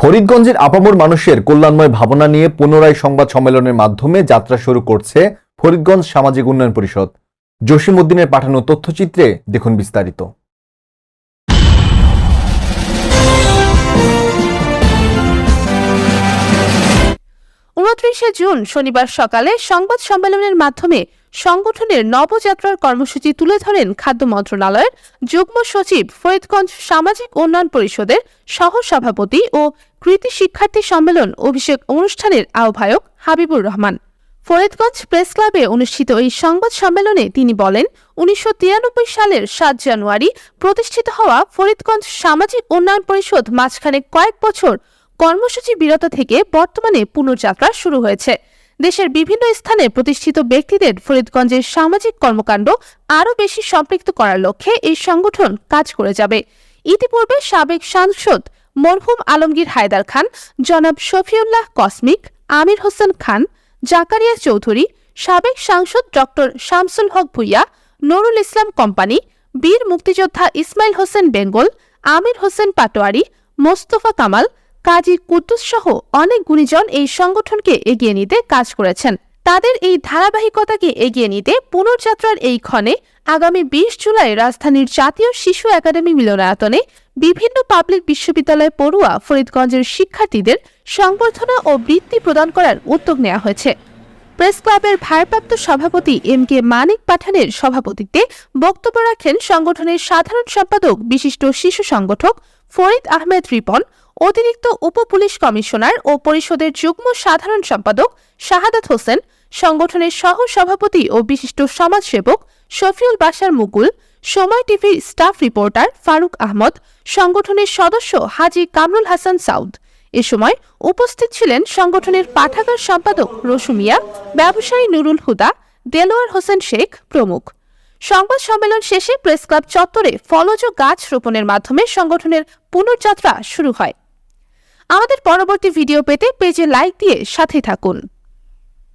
ফরিদগঞ্জের আপামর মানুষের কল্যাণময় ভাবনা নিয়ে পুনরায় সংবাদ সম্মেলনের মাধ্যমে যাত্রা শুরু করছে ফরিদগঞ্জ সামাজিক উন্নয়ন পরিষদ। জসিম উদ্দিনের পাঠানো তথ্যচিত্রে দেখুন বিস্তারিত। 29 জুন শনিবার সকালে সংবাদ সম্মেলনের মাধ্যমে সংগঠনের নবযাত্রার কর্মসূচি তুলে ধরেন খাদ্য মন্ত্রণালয়ের যুগ্ম সচিব, ফরিদগঞ্জ সামাজিক উন্নয়ন পরিষদের সহ-সভাপতি ও কৃতি শিক্ষার্থী সম্মেলন অভিষেক অনুষ্ঠানের আহ্বায়ক হাবিবুর রহমান। ফরিদগঞ্জ প্রেস ক্লাবে অনুষ্ঠিত এই সংবাদ সম্মেলনে তিনি বলেন, 1993 সালের 7 জানুয়ারি প্রতিষ্ঠিত হওয়া ফরিদগঞ্জ সামাজিক উন্নয়ন পরিষদ মাঝখানে কয়েক বছর কর্মসূচি বিরত থেকে বর্তমানে পুনর্যাত্রা শুরু হয়েছে। দেশের বিভিন্ন স্থানে প্রতিষ্ঠিত ব্যক্তিদের ফরিদগঞ্জের সামাজিক কর্মকাণ্ড আরও বেশি সম্পৃক্ত করার লক্ষ্যে এই সংগঠন কাজ করে যাবে। ইতিপূর্বে সাবেক সাংসদ মরহুম আলমগীর হায়দার খান, জনাব শফিউল্লাহ কসমিক, আমির হোসেন খান, জাকারিয়া চৌধুরী, সাবেক সাংসদ ডক্টর শামসুল হক ভুইয়া, নুরুল ইসলাম কোম্পানি, বীর মুক্তিযোদ্ধা ইসমাইল হোসেন বেঙ্গল, আমির হোসেন পাটোয়ারি, মোস্তফা কামাল, কাজী কুদ্দুস সহ অনেক গুণীজন এই সংগঠনকে এগিয়ে নিতে কাজ করেছেন। তাদের এই ধারাবাহিকতাকে এগিয়ে নিতে পুনর্যাত্রার এই ক্ষণে আগামী 20 জুলাই রাজধানীর জাতীয় শিশু একাডেমি মিলনায়তনে বিভিন্ন পাবলিক বিশ্ববিদ্যালয় পড়ুয়া ফরিদগঞ্জের শিক্ষার্থীদের সংবর্ধনা ও বৃত্তি প্রদান করার উদ্যোগ নেওয়া হয়েছে। প্রেস ক্লাবের ভারপ্রাপ্ত সভাপতি এম কে মানিক পাঠানের সভাপতিত্বে বক্তব্য রাখেন সংগঠনের সাধারণ সম্পাদক, বিশিষ্ট শিশু সংগঠক ফরিদ আহমেদ রিপন, অতিরিক্ত উপ পুলিশ কমিশনার ও পরিষদের যুগ্ম সাধারণ সম্পাদক শাহাদাত হোসেন, সংগঠনের সহ সভাপতি ও বিশিষ্ট সমাজসেবক শফিউল বাশার মুকুল, সময় টিভির স্টাফ রিপোর্টার ফারুক আহমদ, সংগঠনের সদস্য হাজী কামরুল হাসান সাউদ। এ সময় উপস্থিত ছিলেন সংগঠনের পাঠাগার সম্পাদক রসুমিয়া, ব্যবসায়ী নুরুল হুদা, দেলোয়ার হোসেন শেখ প্রমুখ। সংবাদ সম্মেলন শেষে প্রেস ক্লাব চত্বরে ফলজ গাছ রোপণের মাধ্যমে সংগঠনের পুনর্যাত্রা শুরু হয়। আমাদের পরবর্তী ভিডিও পেতে পেজে লাইক দিয়ে সাথে থাকুন।